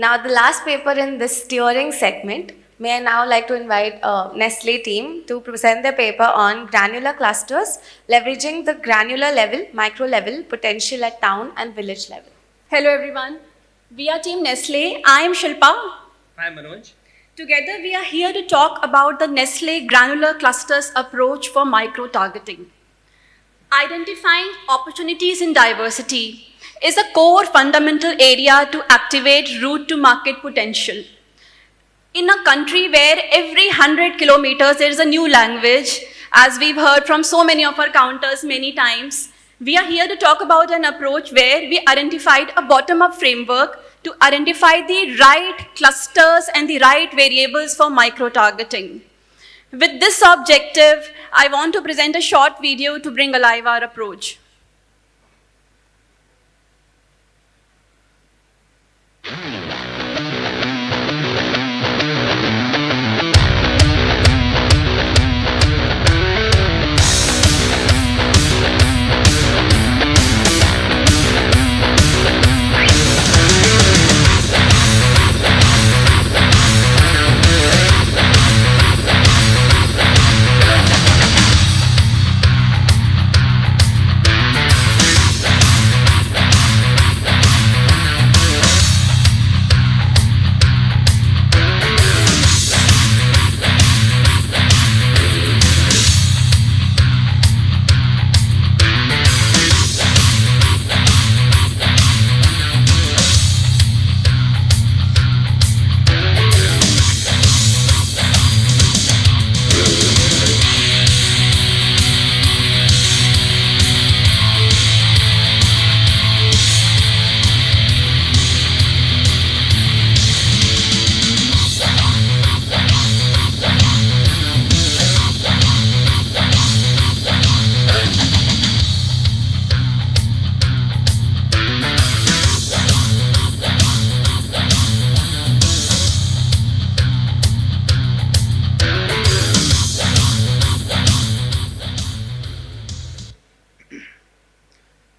Now, the last paper in this steering segment, may I now like to invite Nestle team to present their paper on granular clusters, leveraging the granular level, micro level potential at town and village level. Hello everyone, we are Team Nestle. I am Shilpa. I am Manoj. Together we are here to talk about the Nestle granular clusters approach for micro-targeting. Identifying opportunities in diversity is a core fundamental area to activate route to market potential. In a country where every 100 kilometers there is a new language, as we've heard from so many of our counters many times, we are here to talk about an approach where we identified a bottom-up framework to identify the right clusters and the right variables for micro-targeting. With this objective, I want to present a short video to bring alive our approach.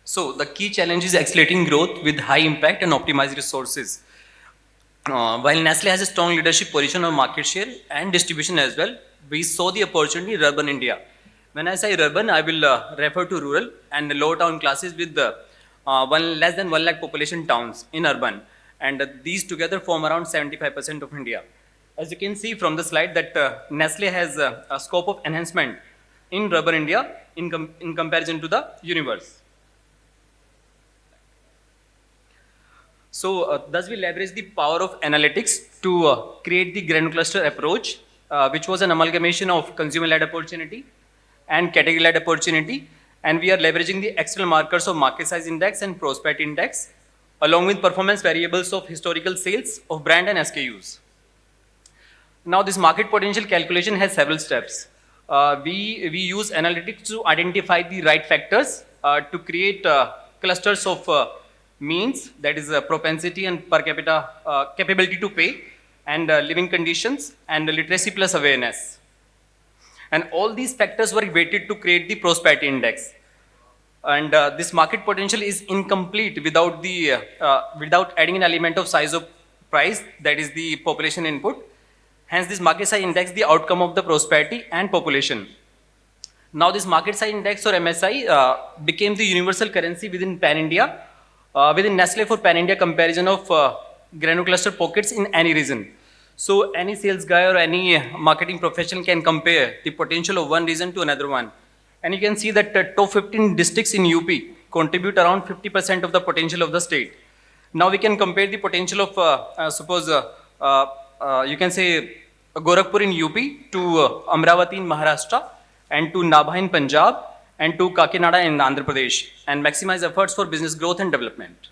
So the key challenge is accelerating growth with high impact and optimized resources. While Nestle has a strong leadership position on market share and distribution as well, we saw the opportunity in urban India. When I say urban, I will refer to rural and low town classes with less than 1 lakh population towns in urban. And these together form around 75% of India. As you can see from the slide that Nestle has a scope of enhancement in urban India in comparison to the universe. So thus we leverage the power of analytics to create the granular cluster approach, which was an amalgamation of consumer-led opportunity and category-led opportunity. And we are leveraging the external markers of market size index and prosperity index, along with performance variables of historical sales of brand and SKUs. Now this market potential calculation has several steps. We use analytics to identify the right factors to create clusters of means, that is propensity and per capita capability to pay, and living conditions, and literacy plus awareness. And all these factors were weighted to create the prosperity index. And this market potential is incomplete without adding an element of size of price, that is the population input. Hence this market size index the outcome of the prosperity and population. Now this market size index or MSI became the universal currency within Pan-India, within Nestle for Pan-India comparison of granular cluster pockets in any region. So any sales guy or any marketing professional can compare the potential of one region to another one. And you can see that top 15 districts in UP contribute around 50% of the potential of the state. Now we can compare the potential of suppose you can say Gorakhpur in UP to Amravati in Maharashtra and to Nabha in Punjab and to Kakinada in Andhra Pradesh, and maximize efforts for business growth and development.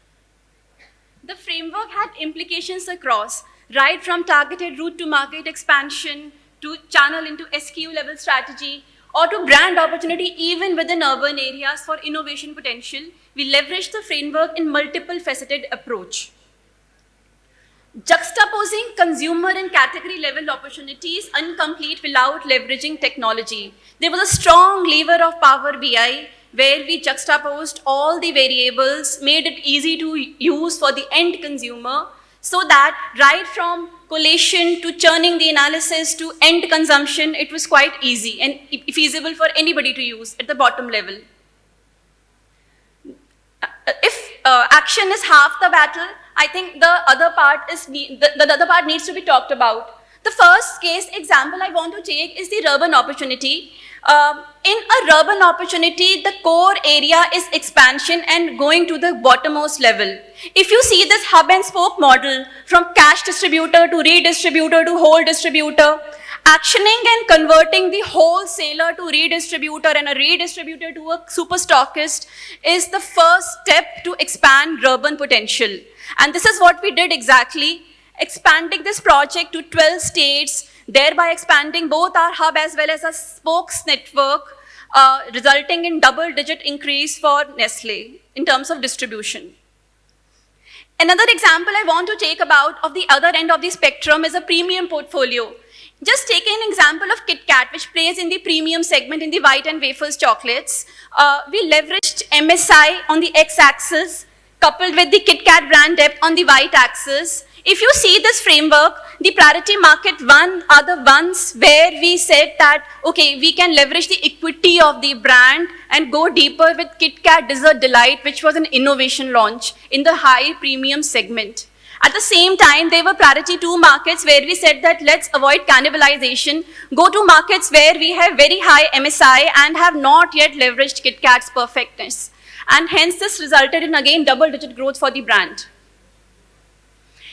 The framework had implications across, right from targeted route to market expansion, to channel into SKU level strategy, or to brand opportunity even within urban areas for innovation potential. We leveraged the framework in multiple faceted approach. Juxtaposing consumer and category level opportunities incomplete without leveraging technology. There was a strong lever of Power BI where we juxtaposed all the variables, made it easy to use for the end consumer, So that right from collation to churning the analysis to end consumption, it was quite easy and feasible for anybody to use at the bottom level. If action is half the battle, I think the other part needs to be talked about. The first case example I want to take is the urban opportunity. In a urban opportunity, the core area is expansion and going to the bottommost level. If you see this hub and spoke model from cash distributor to redistributor to whole distributor, actioning and converting the wholesaler to redistributor and a redistributor to a super stockist is the first step to expand urban potential. And this is what we did exactly, expanding this project to 12 states, thereby expanding both our hub as well as our spokes network, resulting in double-digit increase for Nestle in terms of distribution. Another example I want to take about of the other end of the spectrum is a premium portfolio. Just taking an example of Kit Kat, which plays in the premium segment in the white and wafers chocolates, we leveraged MSI on the x-axis, coupled with the Kit Kat brand depth on the y-axis. If you see this framework, the priority market one are the ones where we said that, okay, we can leverage the equity of the brand and go deeper with Kit Kat Dessert Delight, which was an innovation launch in the high premium segment. At the same time, there were priority 2 markets where we said that let's avoid cannibalization, go to markets where we have very high MSI and have not yet leveraged Kit Kat's perfectness. And hence this resulted in again double-digit growth for the brand.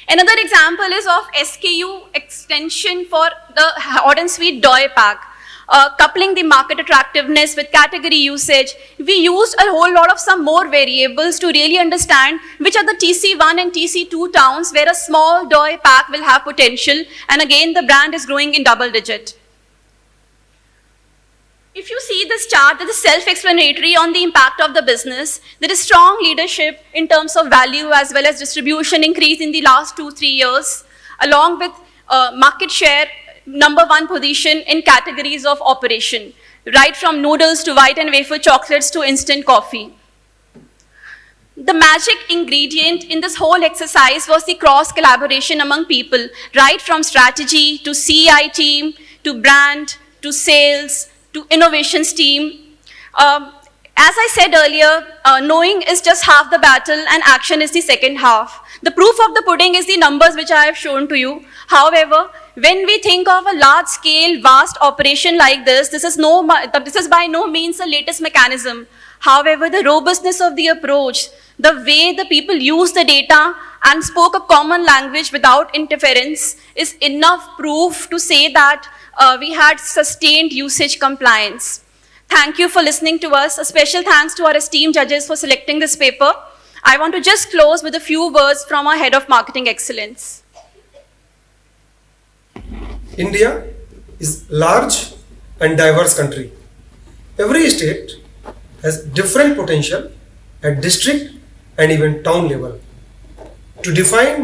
Another example is of SKU extension for the hot and sweet Doi pack. Coupling the market attractiveness with category usage, we used a whole lot of some more variables to really understand which are the TC1 and TC2 towns where a small Doi pack will have potential, and again the brand is growing in double digit. If you see this chart, that is self-explanatory on the impact of the business. There is strong leadership in terms of value as well as distribution increase in the last 2-3 years, along with market share #1 position in categories of operation, right from noodles to white and wafer chocolates to instant coffee. The magic ingredient in this whole exercise was the cross-collaboration among people, right from strategy to CI team, to brand, to sales, to innovations team. As I said earlier, knowing is just half the battle and action is the second half. The proof of the pudding is the numbers which I have shown to you. However, when we think of a large-scale, vast operation like this, this is by no means the latest mechanism. However, the robustness of the approach, the way the people use the data and spoke a common language without interference is enough proof to say that we had sustained usage compliance. Thank you for listening to us. A special thanks to our esteemed judges for selecting this paper. I want to just close with a few words from our Head of Marketing Excellence. India is a large and diverse country. Every state has different potential at district and even town level. To define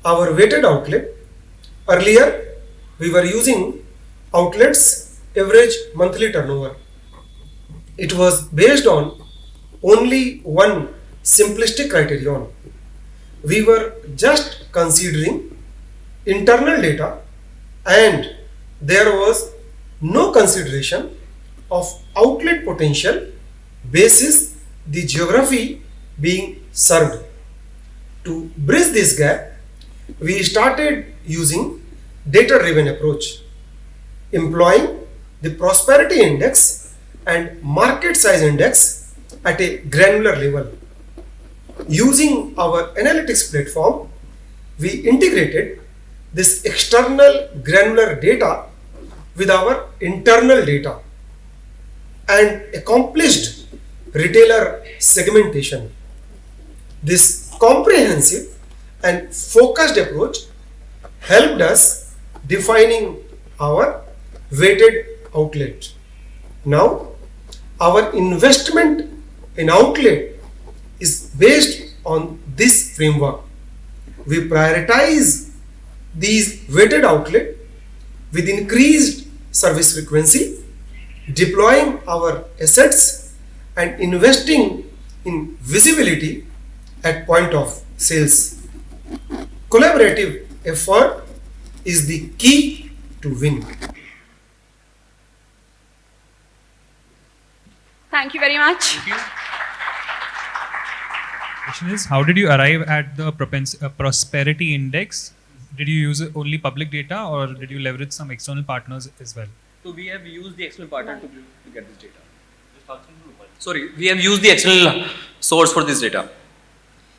our weighted outlet, earlier we were using outlets average monthly turnover. It was based on only one simplistic criterion. We were just considering internal data and there was no consideration of outlet potential basis the geography being served. To bridge this gap, we started using data-driven approach, employing the prosperity index and market size index at a granular level. Using our analytics platform, we integrated this external granular data with our internal data and accomplished retailer segmentation. This comprehensive and focused approach helped us defining our weighted outlet. Now, our investment in outlet is based on this framework. We prioritize these weighted outlet with increased service frequency, deploying our assets and investing in visibility at point of sales. Collaborative effort is the key to win. Thank you very much. Question is, how did you arrive at the prosperity index? Did you use only public data or did you leverage some external partners as well? So we have used the external partner to get this data. Sorry, we have used the external source for this data.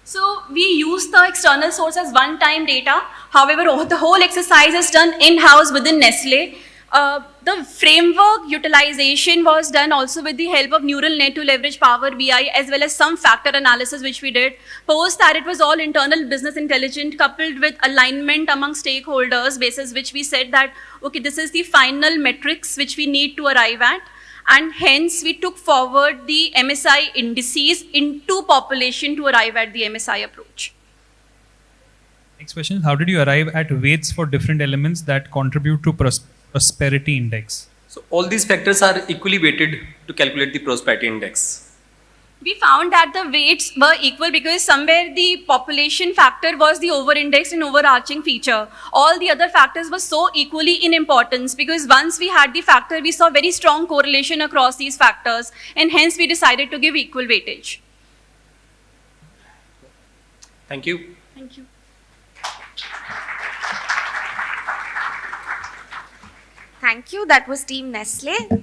So we use the external source as one-time data. However, the whole exercise is done in-house within Nestle. The framework utilization was done also with the help of neural net to leverage Power BI as well as some factor analysis which we did. Post that it was all internal business intelligence coupled with alignment among stakeholders basis which we said that, okay, this is the final metrics which we need to arrive at. And hence we took forward the MSI indices into population to arrive at the MSI approach. Next question is, how did you arrive at weights for different elements that contribute to prosperity index? So all these factors are equally weighted to calculate the prosperity index. We found that the weights were equal because somewhere the population factor was the over-indexed and overarching feature. All the other factors were so equally in importance because once we had the factor, we saw very strong correlation across these factors and hence we decided to give equal weightage. Thank you. Thank you. Thank you. That was Team Nestle.